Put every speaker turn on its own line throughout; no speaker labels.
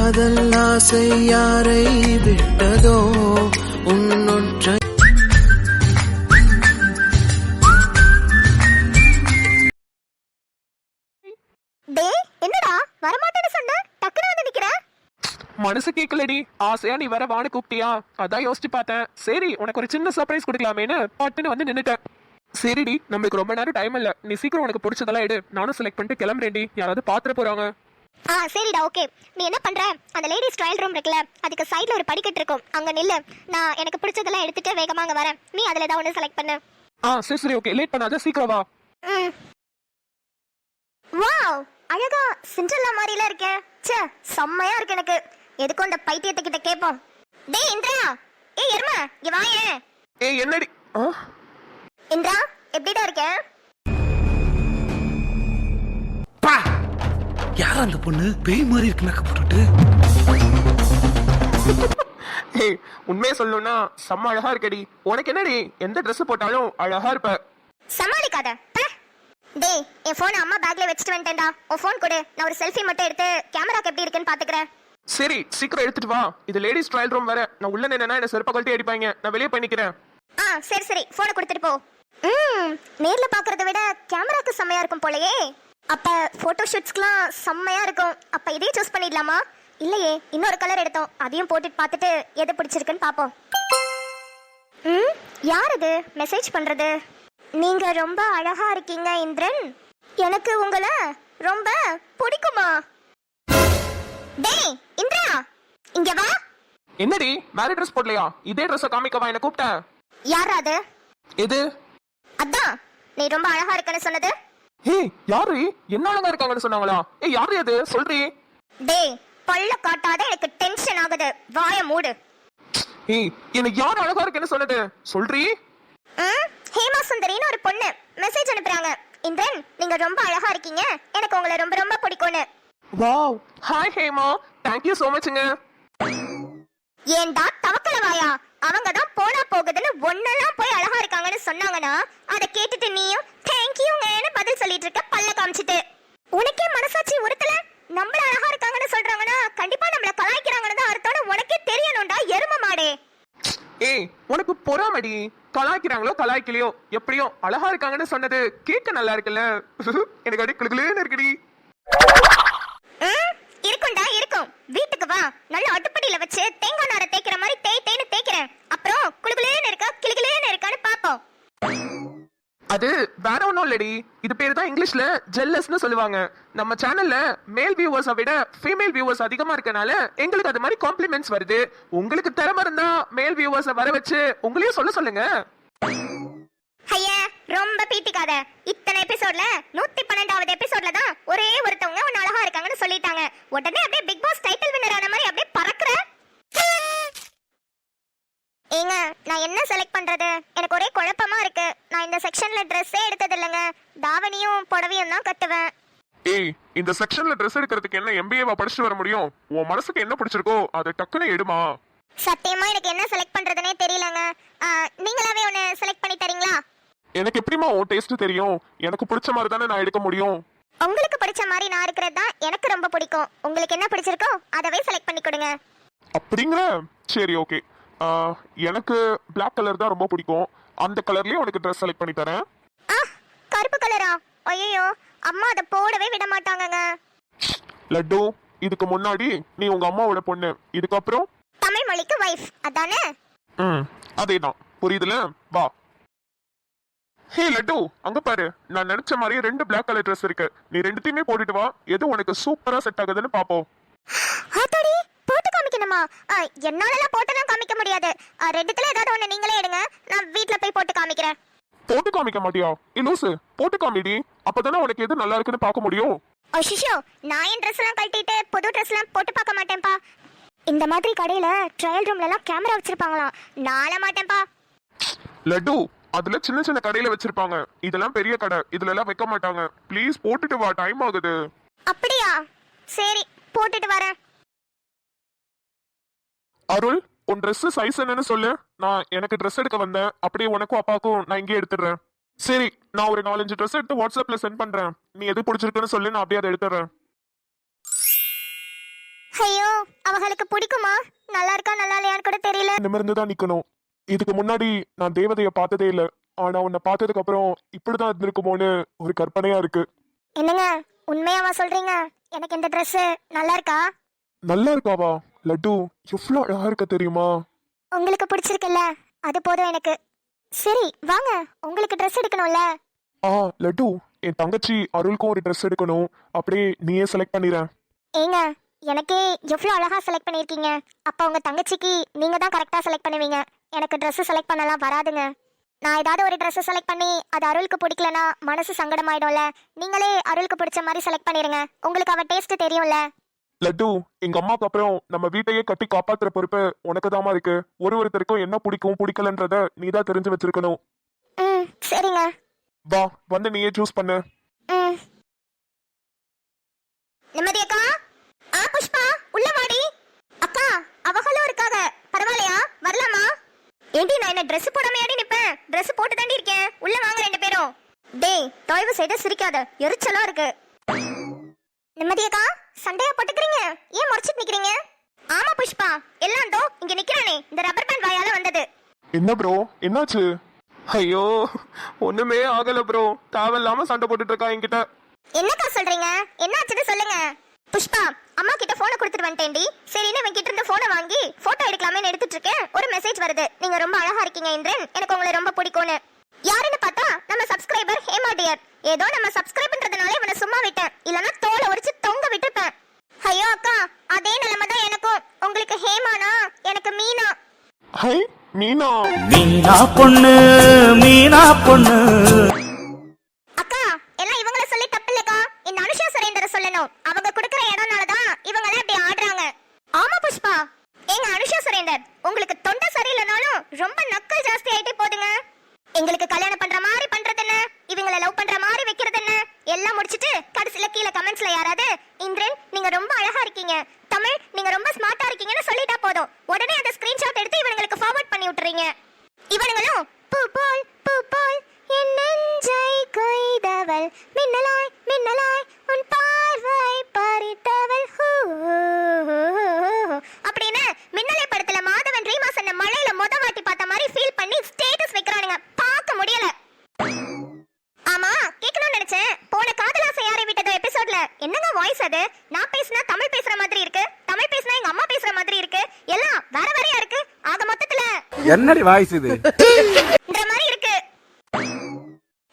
காதல் ஆசை யாரை விட்டதோ உன்னொற்றை
என்னடா வரமாட்டேன்னு சொன்ன டக்குனு வந்து நிக்கிற.
மனசு கேட்கலடி, ஆசையா நீ வர வான்னு கூப்பிட்டியா, அதான் யோசிச்சு பார்த்தேன். சரி உனக்கு ஒரு சின்ன சர்ப்ரைஸ் கொடுக்கலாமேன்னு பட்டுன்னு வந்து நின்னுட்டேன். சரிடி, நம்மளுக்கு ரொம்ப நேரம் டைம் இல்ல, நீ சீக்கிரம் உனக்கு பிடிச்சதெல்லாம் எடு, நானும் செலக்ட் பண்ணிட்டு கிளம்புறேன்டி, யாராவது பாத்துற போறாங்க.
சரிடா ஓகே. நீ என்ன பண்ற, அந்த லேடிஸ் ட்ரையல் ரூம் இருக்குல்ல, அதுக்கு சைடுல ஒரு படிக்கட்டு இருக்கும், அங்க நில்லு. நான் எனக்கு பிடிச்சதெல்லாம் எடுத்துட்டு வேகமா அங்க வரேன், நீ அதுல ஏதாவது ஒன்று செலக்ட் பண்ணு.
சரி சரி ஓகே, லேட் பண்ணாத, சீக்கிரம் வா.
வாவ், அழகா சிண்ட்ரெல்லா மாதிரில இருக்கே. ச்சே செம்மையா இருக்கு. எனக்கு எதுக்கும் அந்த பைத்தியத்தை கிட்ட கேப்போம். டேய் இந்திரா, ஏய் எர்மா இங்க வாயே.
ஏய் என்னடி?
இந்திரா எப்படிடா இருக்க?
பா, யார் அந்த பொண்ணு? பேய் மாதிரி இருக்கு மேக்கப் போட்டுட்டு.
ஏய் உண்மையை சொல்லணும்னா செம்ம அழகா இருக்கடி. உனக்கு என்னடி, எந்த ட்ரெஸ் போட்டாலும் அழகா இருப்ப.
சமாளிக்காத. டேய் என் போன் அம்மா பேக்ல வச்சிட்டு வந்துட்டேன்டா, உன் போன் கொடு, நான் ஒரு செல்ஃபி மட்டும் எடுத்து கேமராக்கு எப்படி இருக்குன்னு பாத்துக்கிறேன்.
சரி சீக்கிரம் எடுத்துட்டு வா, இது லேடிஸ் ட்ரையல் ரூம் வேற, நான் உள்ள நின்னா என்ன செருப்ப கழட்டி அடிப்பாங்க, நான் வெளியே போய் நிக்கிறேன்.
சரி சரி, போனை கொடுத்துட்டு போ. நேர்ல பாக்குறத விட கேமராக்கு செம்மையா இருக்கும் போலயே. அப்ப போட்டோ ஷூட்ஸ்க்குலாம் செம்மையா இருக்கும். அப்ப இதே சூஸ் பண்ணிடலாமா? இல்லையே, இன்னொரு கலர் எடுத்தோம், அதையும் போட்டுட்டு பார்த்துட்டு எது பிடிச்சிருக்குன்னு பாப்போம். யார் இது மெசேஜ் பண்றது? நீங்க ரொம்ப அழகா இருக்கீங்க இந்திரன், எனக்கு உங்களை ரொம்ப பிடிக்குமா? டேய் இந்திரா இங்க வா.
என்னடி மேரி ட்ரெஸ் போடலையா? இதே ட்ரெஸ் காமிக்கவா என்ன கூப்பிட்ட?
யார் அது?
எது?
அதான் நீ ரொம்ப அழகா இருக்கன்னு சொன்னது.
ஏய் யாரு? என்ன அழகா இருக்காங்கன்னு சொன்னாங்களா? ஏய் யாரு அது, சொல்றீ?
டேய் பல்ல காட்டாத, எனக்கு டென்ஷன் ஆகுது, வாய மூடு.
ஏய் எனக்கு யார் அழகா இருக்குன்னு சொன்னது, சொல்றீ?
ஹேமா சுந்தரின்னு ஒரு பொண்ணு மெசேஜ் அனுப்புறாங்க. இந்திரன் நீங்க ரொம்ப அழகா இருக்கீங்க, எனக்கு உங்களை ரொம்ப ரொம்ப பிடிக்கும்னு.
Wow, hi Hema, thank you so muchங்க.
ஏண்டா தவக்கலவாயா, அவங்க தான் போனா போகுதுன்னு ஒன்னெல்லாம் போய் அழகா இருக்காங்கன்னு சொன்னாங்கன்னா அதை கேட்டுட்டு நீயும் தேங்க் யூங்கன்னு பதில் சொல்லிட்டு இருக்க பல்ல காமிச்சிட்டு. உனக்கே மனசாட்சி உறுத்தல? நம்மள அழகா இருக்காங்கன்னு சொல்றாங்கன்னா கண்டிப்பா நம்மள கலாய்க்கிறாங்கன்னு தான் அர்த்தம், உனக்கே தெரியணும்டா எரும மாடே.
ஏய் உனக்கு பொறாமடி, கலாய்க்கிறாங்களோ கலாய்க்கலையோ எப்படியோ அழகா இருக்காங்கன்னு சொன்னது கேட்க நல்லா இருக்குல்ல. எனக்கு அடி குளுகுளுன்னு இருக்குடி.
இருக்கும்டா இருக்கும், வீட்டுக்கு வா, நல்ல அடுப்படியில வச்சு தேங்காய் நாரை தேய்க்கிற மாதிரி தேய் தேய்னு தேய்க்கிறேன், அப்புறம் குளுகுளுன்னு இருக்கா கிளுகுளுன்னு இருக்கான்னு பாப்போம்.
அது வேற ஒன்றும் இல்லடி, இது பேர் தான் இங்கிலீஷ்ல ஜெல்லஸ்னு சொல்லுவாங்க. நம்ம சேனல்ல மேல் வியூவர்ஸை விட ஃபீமேல் வியூவர்ஸ் அதிகமா இருக்கனால எங்களுக்கு அது மாதிரி காம்ப்ளிமெண்ட்ஸ் வருது. உங்களுக்கு திறமை இருந்தா மேல் வியூவர்ஸை வர வச்சு உங்களையும் சொல்ல சொல்லுங்க.
ஐயா ரொம்ப பீத்திக்காத. இத்தனை எபிசோட்ல 112வது எபிசோட்ல தான் ஒரே ஒருத்தவங்க ஒன்னு அழகா இருக்காங்கன்னு சொல்லிட்டாங்க, உடனே அப்படியே பிக் பாஸ் டைட்டில் வின்னர் ஆன மாதிரி அப்படியே பறக்குற. ஏங்க நான் என்ன செலக்ட் பண்றது, எனக்கு ஒரே குழப்பமா இருக்கு. நான் இந்த செக்ஷன்ல ட்ரெஸ்ஸே எடுத்தது இல்லைங்க, தாவணியும் புடவையும் தான் கட்டுவேன்.
ஏய் இந்த செக்ஷன்ல ட்ரெஸ் எடுக்கிறதுக்கு என்ன எம்பிஏவா படிச்சுட்டு வர முடியும்? உன் மனசுக்கு என்ன பிடிச்சிருக்கோ அதை டக்குன்னு எடுமா.
சத்தியமா எனக்கு என்ன செலக்ட் பண்றதுனே தெரியலங்க, நீங்களாவே ஒன்னு செலக்ட் பண்ணி தரீங்களா?
எனக்கு எப்படிமா உன் டேஸ்ட் தெரியும்? எனக்கு பிடிச்ச மாதிரி தானே நான் எடுக்க முடியும்.
உங்களுக்கு பிடிச்ச மாதிரி நான் இருக்கிறது தான் எனக்கு ரொம்ப பிடிக்கும். உங்களுக்கு என்ன பிடிச்சிருக்கோ அதவே செலக்ட் பண்ணி கொடுங்க.
அப்படிங்கிற? சரி ஓகே, எனக்கு Black கலர் தான் ரொம்ப பிடிக்கும், அந்த கலர்லயே உனக்கு ட்ரெஸ் செலக்ட் பண்ணி தரேன்.
கருப்பு கலரா? ஐயோ அம்மா அதை போடவே விட மாட்டாங்கங்க.
லட்டு, இதுக்கு முன்னாடி நீ உங்க அம்மாவோட பொண்ணு, இதுக்கப்புறம்
தமிழ் மொழிக்கு வைஃப், அதானே?
அதேதான், புரியுதுல? வா. ஹே லட்டு, அங்க பாரு, நான் நினைச்ச மாதிரியே 2 Black கலர் ட்ரெஸ் இருக்கு, நீ ரெண்டுத்தையுமே போட்டுட்டு வா, எது உனக்கு சூப்பரா செட் ஆகுதுன்னு பாப்போம்.
ஆத்தாடி போட்டு காமிக்கணுமா? என்னாலலாம் போட்டுலாம் காமிக்க முடியாது, ரெண்டுத்துல ஏதாவது ஒண்ணு நீங்களே எடுங்க, நான் வீட்ல போய் போட்டு காமிக்கிறேன்.
போட்டு காமிக்க மாட்டியா? லூசு, போட்டு காமிடி, அப்பதானே உனக்கு எது நல்லா இருக்குன்னு பார்க்க முடியும்.
அஷிஷோ, நான் என் ட்ரெஸ் எல்லாம் கழட்டிட்டு புது ட்ரெஸ் எல்லாம் போட்டு பார்க்க மாட்டேன்ப்பா. இந்த மாதிரி கடையில ட்ரையல் ரூம்ல எல்லாம் கேமரா வச்சிருப்பாங்களாம், நாள மாட்டேன்ப்பா.
லட்டு, அதுல சின்ன சின்ன கடையில வச்சிருப்பாங்க, இதெல்லாம் பெரிய கடை, இதுல எல்லாம் வைக்க மாட்டாங்க. ப்ளீஸ் போட்டுட்டு வா, டைம் ஆகுது.
அப்படியா? சரி போட்டுட்டு வரேன்.
அருள், உன் ட்ரெஸ் சைஸ் என்னன்னு சொல்லு, நான் எனக்கு ட்ரெஸ் எடுக்க வந்தேன், அப்படியே உனக்கும் அப்பாவுக்கும் நான் இங்கே எடுத்துடுறேன். சரி, நான் ஒரு 4-5 ட்ரெஸ் எடுத்து வாட்ஸ்அப்ல சென்ட் பண்றேன், நீ எது பிடிச்சிருக்குன்னு சொல்லு, நான் அப்படியே அதை எடுத்துறேன்.
ஐயோ அவங்களுக்கு பிடிக்குமா? நல்லா இருக்கா நல்லா இல்லையான்னு கூட தெரியல.
நிமிர்ந்து தான் நிக்கணும். இதுக்கு முன்னாடி நான் தேவதைய பார்த்ததே இல்ல. ஆனா உன்னை பார்த்ததுக்கு அப்புறம் இப்படிதான் இருந்திருக்குமோன்னு ஒரு கற்பனையா இருக்கு.
என்னங்க உண்மையாவா சொல்றீங்க? எனக்கு இந்த Dress நல்லா இருக்கா?
நல்லா இருக்காவா? லட்டு எவ்வளவு அழகா இருக்க தெரியுமா?
உங்களுக்கு பிடிச்சிருக்குல்ல, அது போதும் எனக்கு. சரி வாங்க, உங்களுக்கு Dress எடுக்கணும்ல.
லட்டு, என் தங்கச்சி அருளுக்கும் ஒரு ட்ரெஸ் எடுக்கணும். அப்படியே நீயே செலக்ட் பண்ணிடுறேன்.
ஏங்க எனக்கே எவ்வளோ அழகா செலக்ட் பண்ணியிருக்கீங்க. அப்போ உங்க தங்கச்சிக்கு நீங்க தான் கரெக்டாக செலக்ட் பண்ணுவீங்க. எனக்கு Dress செலக்ட் பண்ணலாம் வராதுங்க. நான் ஏதாவது ஒரு Dress செலக்ட் பண்ணி அது அருளுக்கு பிடிக்கலனா மனசு சங்கடமாயிடும்ல. நீங்களே அருளுக்கு பிடிச்ச மாதிரி செலக்ட் பண்ணிடுங்க. உங்களுக்கு அவ டேஸ்ட் தெரியும்ல.
லட்டு, எங்க அம்மாக்கு அப்புறம் நம்ம வீட்டையே கட்டி காப்பாத்துற பொறுப்பு உனக்கு தாமா இருக்கு. ஒருத்தருக்கும் என்ன பிடிக்கும் பிடிக்கலன்றத நீ தான் தெரிஞ்சு வச்சிருக்கணும்.
சரிங்க.
வா, வந்து நீயே சூஸ் பண்ணு.
நிம்மதி அக்கா. புஷ்பா உள்ள வாடி. அக்கா அவங்களும் இருக்காங்க. பரவாயில்லையா? வரலாமா? ஏண்டி நான் என்ன Dress போடாமையாடி நிப்பேன்? Dress போட்டு தாண்டி இருக்கேன். உள்ள வாங்க ரெண்டு பேரும். டேய் தயவு செய்து சிரிக்காத, எரிச்சலா இருக்கு. நிம்மதி அக்கா சண்டையா போட்டுக்கிறீங்க? ஏன் முறைச்சிட்டு நிக்கிறீங்க? ஆமா புஷ்பா, எல்லாம் தோ இங்க நிக்கிறானே இந்த ரப்பர் பேண்ட் வாயால வந்தது.
என்ன ப்ரோ, என்னாச்சு?
ஐயோ ஒண்ணுமே ஆகல ப்ரோ. தேவையில்லாம சண்டை போட்டுட்டு இருக்கா என்கிட்ட.
என்னக்கா சொல்றீங்க? என்னாச்சுன்னு சொல்லுங்க. புஷ்பா அம்மா கிட்ட போனை கொடுத்துட்டு வந்துட்டேன்டி. சரின்னு இவன் கிட்ட இருந்து போனை வாங்கி போட்டோ எடுக்கலாமேன்னு எடுத்துட்டு இருக்கேன். ஒரு மெசேஜ் வருது, நீங்க ரொம்ப அழகா இருக்கீங்க இந்திரன், எனக்கு உங்களை ரொம்ப பிடிக்கும்னு. யாருன்னு பார்த்தா நம்ம சப்ஸ்கிரைபர் ஹேமா டியர். ஏதோ நம்ம சப்ஸ்கிரைப்ன்றதுனால இவனை சும்மா விட்டேன், இல்லனா தோலை உரிச்சு தொங்க விட்டுப்பேன். ஐயோ அக்கா அதே நிலைமை தான் எனக்கும். உங்களுக்கு ஹேமானா, எனக்கு மீனா.
ஹை மீனா.
மீனா பொண்ணு மீனா பொண்ணு.
அக்கா எல்லாம் இவங்கள சொல்லி தப்பு இல்லக்கா. இந்த அனுஷா சுரேந்தர சொல்லணும். அவங்க கொடுக்குற இடம்னால தான் இவங்க எல்லாம் இப்படி ஆடுறாங்க. ஆமா புஷ்பா, ஏங்க அனுஷா சுரேந்தர், உங்களுக்கு தொண்டை சரியில்லைனாலும் ரொம்ப நக்கல் ஜாஸ்தி ஆயிட்டே போதுங்க. எங்களுக்கு கல்யாணம் பண்ற மாதிரி பண்றது என்ன, இவங்களை லவ் பண்ற மாதிரி வைக்கிறது என்ன, எல்லாம் முடிச்சிட்டு கடைசில கீழே கமெண்ட்ஸ்ல யாராவது இந்திரன் நீங்க ரொம்ப அழகா இருக்கீங்க, தமிழ் நீங்க ரொம்ப ஸ்மார்ட்டா இருக்கீங்கன்னு சொல்லிட்டா போதும், உடனே அந்த ஸ்கிரீன்ஷாட் எடுத்து இவங்களுக்கு ஃபார்வர்ட் பண்ணி விட்டுறீங்க. இவனுங்களும் பூ போல் என் நெஞ்சை கொய்தவள், மின்னலாய் மின்னலாய் உன் பார்வை பறித்தவள் அப்படின்னு மின்னலை படத்துல மாதவன் ரீமா சொன்ன மழையில வாட்டி பார்த்த மாதிரி ஃபீல் பண்ணி ஸ்டேட்டஸ் வைக்கிறானுங்க. பார்க்க முடியல. ஆமா கேட்கணும்னு நினைச்சேன், போன காதலாசை யாரை விட்டதோ எபிசோட்ல என்னங்க வாய்ஸ் அது? நான் பேசினா தமிழ் பேசுற மாதிரி இருக்கு, தமிழ் பேசினா எங்க அம்மா பேசுற மாதிரி இருக்கு, எல்லாம் வேற வேறையா இருக்கு. ஆக மொத்தத்துல
என்னடி வாய்ஸ் இது
இந்த மாதிரி இருக்கு.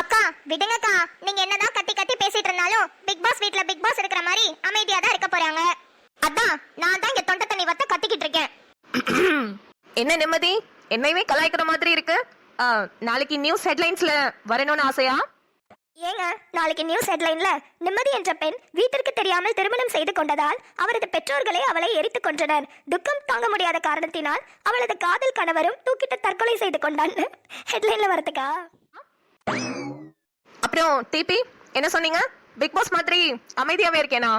அக்கா விடுங்கக்கா, நீங்க என்னதான் கத்தி கத்தி பேசிட்டு இருந்தாலும் பிக் பாஸ் வீட்ல பிக் பாஸ் இருக்கிற மாதிரி அமைதியா தான் இருக்க போறாங்க. அதான் நான் தான் இங்க தொண்டை தண்ணி வத்த கத்திக்கிட்டு இருக்கேன்.
என்ன நிம்மதி, என்னையுமே கலாய்க்கிற மாதிரி இருக்கு. நாளைக்கு நியூஸ் ஹெட்லைன்ஸ்ல வரணும்னு ஆசையா?
ஏங்க நாளைக்கு நியூஸ் ஹெட்லைன்ல நிம்மதி என்ற பெண் வீட்டிற்கு தெரியாமல் திருமணம் செய்து கொண்டதால் அவரது பெற்றோர்களே அவளை எரித்துக் கொன்றனர். துக்கம் தாங்க முடியாத காரணத்தினால் அவளது காதல் கணவரும் தூக்கிட்டு தற்கொலை செய்து கொண்டான்னு ஹெட்லைன்ல வரதுக்கா?
அப்புறம் டிபி என்ன சொன்னீங்க? பிக் பாஸ் மாதிரி அமைதியாவே இருக்கேனா?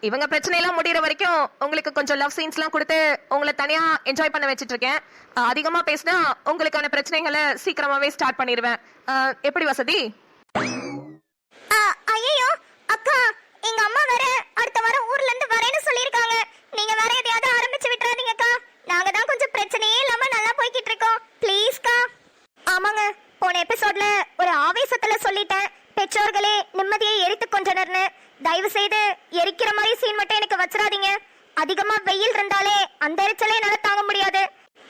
இவங்க பிரச்சனை எல்லாம் முடியற வரைக்கும் உங்களுக்கு கொஞ்சம் லவ் சீன்ஸ்லாம் கொடுத்து உங்களை தனியா என்ஜாய் பண்ண வச்சிட்டு இருக்கேன். அதிகமா பேசினா உங்களுக்கான பிரச்சனைகளை சீக்கிரமாவே ஸ்டார்ட் பண்ணிடுவேன். எப்படி வசதி?
ஐயோ அக்கா, எங்க அம்மா வேற அடுத்த வாரம் ஊர்ல இருந்து வரேன்னு சொல்லிருக்காங்க. நீங்க வேற எதையாவது ஆரம்பிச்சு விட்டுறாதீங்கக்கா. நாங்க தான் கொஞ்சம் பிரச்சனையே இல்லாம நல்லா போய்கிட்டு இருக்கோம். ப்ளீஸ்க்கா. ஆமாங்க, போன எபிசோட்ல ஒரு ஆவேசத்துல சொல்லிட்டேன், பெற்றோர்களே நிம்மதியை எரித்து கொன்றனர்னு. தயவு செய்து எரிக்கிற மாதிரி சீன் மட்டும் எனக்கு வச்சிடாதீங்க. அதிகமா வெயில் இருந்தாலே அந்த எரிச்சலே என்னால தாங்க முடியாது.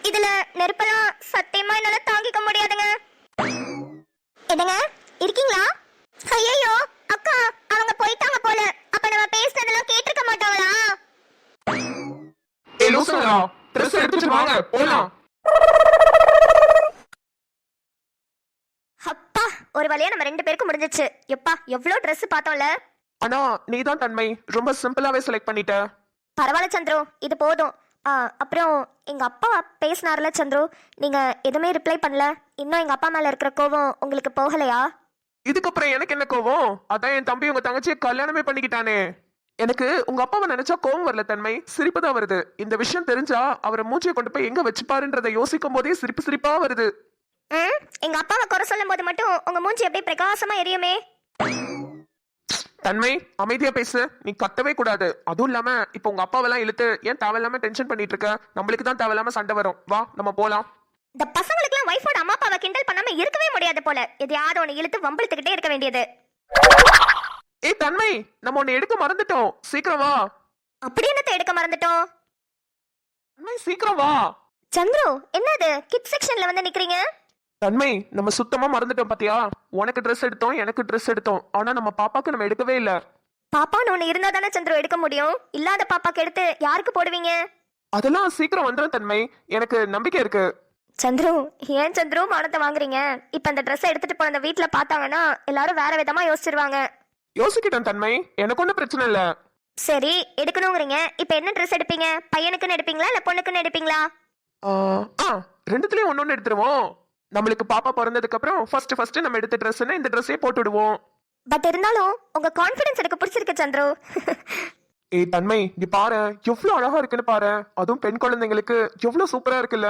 இதுல நெருப்பெல்லாம் சத்தியமா என்னால தாங்கிக்க முடியாதுங்க. என்னங்க இருக்கீங்களா? ஐயோ அக்கா அவங்க போயிட்டாங்க போல. அப்ப நம்ம பேசுனதெல்லாம் கேட்டிருக்க மாட்டாங்களா?
லூசுங்களா, ட்ரெஸ் எடுத்துட்டு வாங்க போலாம்.
அப்பா ஒரு வழியா நம்ம ரெண்டு பேருக்கும் முடிஞ்சிச்சு. எப்பா எவ்வளவு Dress பார்த்தோம்ல.
ஆனா நீதான் தன்மை ரொம்ப சிம்பிளாவே செலக்ட் பண்ணிட்ட.
பரவாயில்ல சந்துரு, இது போதும். அப்புறம் எங்க அப்பா பேசினார்ல சந்துரு, நீங்க எதுவுமே ரிப்ளை பண்ணல. இன்னும் எங்க அப்பா மேல இருக்கிற கோவம் உங்களுக்கு போகலையா?
இதுக்கப்புறம் எனக்கு என்ன கோவம்? அதான் என் தம்பி உங்க தங்கச்சியை கல்யாணமே பண்ணிக்கிட்டானே. எனக்கு உங்க அப்பாவை நினைச்சா கோவம் வரல தன்மை, சிரிப்பு தான் வருது. இந்த விஷயம் தெரிஞ்சா அவரை மூச்சியை கொண்டு போய் எங்க வச்சுப்பாருன்றதை யோசிக்கும் போதே சிரிப்பு சிரிப்பா வருது.
எங்க அப்பாவை குறை சொல்லும் போது மட்டும் உங்க மூஞ்சி அப்படியே பிரகாசமா எரியுமே.
தன்மை அமைதியா பேசு, நீ கத்தவே கூடாது. அதுவும் இல்லாம இப்ப உங்க அப்பாவெல்லாம் இழுத்து ஏன் தேவையில்லாம டென்ஷன் பண்ணிட்டு இருக்க? நம்மளுக்கு தான் தேவையில்லாம சண்டை வரும். வா நம்ம போலாம்.
இந்த பசங்களுக்குலாம் வைஃபோட அம்மா அப்பாவை கிண்டல் பண்ணாம இருக்கவே முடியாது போல. எதையாவது ஒண்ணு இழுத்து வம்பிழுத்துக்கிட்டே இருக்க வேண்டியது.
ஏய் தன்மை, நம்ம ஒண்ணு எடுக்க மறந்துட்டோம். சீக்கிரம் வா.
அப்படி என்னத்தை எடுக்க மறந்துட்டோம்?
தன்மை சீக்கிரம் வா.
சந்துரு, என்னது கிட் செக்ஷன்ல வந்து நிக்கிறீங்க?
தன்மை, நம்ம சுத்தமா மறந்துட்டோம் பாத்தியா? உனக்கு ட்ரெஸ் எடுத்தோம், எனக்கு ட்ரெஸ் எடுத்தோம். ஆனா நம்ம பாப்பாக்கு நம்ம எடுக்கவே இல்ல.
பாப்பான்னு ஒண்ணு இருந்தா தானே சந்துரு எடுக்க முடியும். இல்லாத பாப்பாக்கு எடுத்து யாருக்கு போடுவீங்க?
அதெல்லாம் சீக்கிரம் வந்துடும் தன்மை, எனக்கு நம்பிக்கை இருக்கு.
சந்துரு, ஏன் சந்துரு மானத்தை வாங்குறீங்க? இப்ப இந்த ட்ரெஸ் எடுத்துட்டு போன வீட்டுல பாத்தாங்கன்னா எல்லாரும் வேற விதமா யோசிச்சிருவாங்க.
யோசிக்கிட்டேன் தன்மை, எனக்கு ஒன்றும் பிரச்சனை இல்ல.
சரி, எடுக்கணுங்கிறீங்க. இப்ப என்ன ட்ரெஸ் எடுப்பீங்க? பையனுக்குன்னு எடுப்பீங்களா இல்ல பொண்ணுக்குன்னு எடுப்பீங்களா?
ரெண்டுத்துலயும் ஒன்னொன்னு எடுத்துருவோம். நம்மளுக்கு பாப்பா பிறந்ததுக்கு அப்புறம் ஃபர்ஸ்ட் நம்ம எடுத்த ட்ரெஸ்ன்னு இந்த ட்ரெஸ்ஸே போட்டு விடுவோம்.
பட் இருந்தாலும் உங்க கான்ஃபிடன்ஸ் எனக்கு பிடிச்சிருக்கு சந்துரு.
ஏய் தன்மை, இங்க பாரு எவ்வளவு அழகா இருக்குன்னு பாரு. அதுவும் பெண் குழந்தைங்களுக்கு எவ்வளவு சூப்பரா இருக்குல்ல.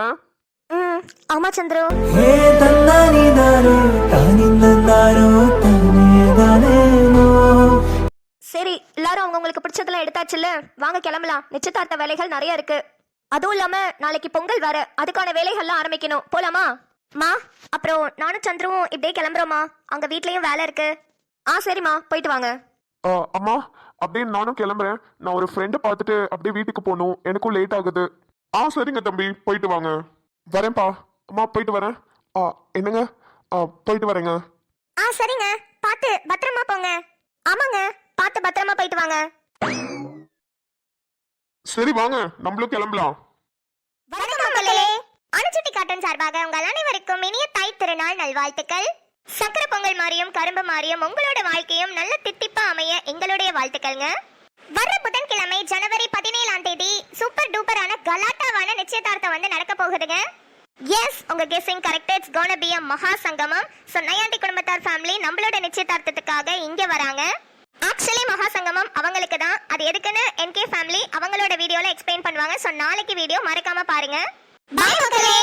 ஆமா சந்துரு.
ಹೇ ತಂದಾನಿದಾರು ತಾನಿಂದಾರು ತಾನೇದಾನೇನೋ.
சரி, எல்லாரும் அவங்களுக்கு பிடிச்சதெல்லாம் எடுத்தாச்சுல்ல, வாங்க கிளம்பலாம். நிச்சயதார்த்த வேலைகள் நிறைய இருக்கு. அதுவும் இல்லாம நாளைக்கு பொங்கல் வர, அதுக்கான வேலைகள்லாம் ஆரம்பிக்கணும். போலாமா? மா, அப்புறம் நானும் சந்துருவும் இப்படியே கிளம்புறோமா. அங்க வீட்லயும் வேலை இருக்கு. சரிம்மா, போயிட்டு வாங்க.
அம்மா அப்படியே நானும் கிளம்புறேன். நான் ஒரு ஃப்ரெண்டை பார்த்துட்டு அப்படியே வீட்டுக்கு போகணும். எனக்கும் லேட் ஆகுது. சரிங்க தம்பி, போயிட்டு வாங்க. வரேன்ப்பா. அம்மா போயிட்டு வரேன். என்னங்க? போயிட்டு வரேங்க.
சரிங்க, பார்த்து பத்திரமா போங்க. ஆமாங்க, பார்த்து பத்திரமா போயிட்டு வாங்க.
சரி வாங்க, நம்மளும் கிளம்பலாம்.
வணக்கம் மக்களே. அணுச்சுட்டி காட்டன் சார்பாக உங்கள் அனைவருக்கும் இனிய தாய் திருநாள் நல்வாழ்த்துக்கள். சக்கரை பொங்கல் மாறியும் கரும்பு மாறியும் உங்களோட வாழ்க்கையும் நல்ல தித்திப்பா அமைய எங்களுடைய வாழ்த்துக்கள்ங்க. வர்ற புதன்கிழமை ஜனவரி 17ஆம் தேதி சூப்பர் டூப்பரான கலாட்டாவான நிச்சயதார்த்தம் வந்து நடக்க போகுதுங்க. எஸ், உங்க guessing correct. It's gonna be a மகா சங்கமம். சோ நயாண்டி குடும்பத்தார் ஃபேமிலி நம்மளோட நிச்சயதார்த்தத்துக்காக இங்க வராங்க. ஆக்சுவலி மகா சங்கமம் அவங்களுக்கு தான். அது எதுக்குன்னு NK ஃபேமிலி அவங்களோட வீடியோல எக்ஸ்பிளைன் பண்ணுவாங்க. சோ நாளைக்கு வீடியோ மறக்காம பாருங்க. பை மக்களே.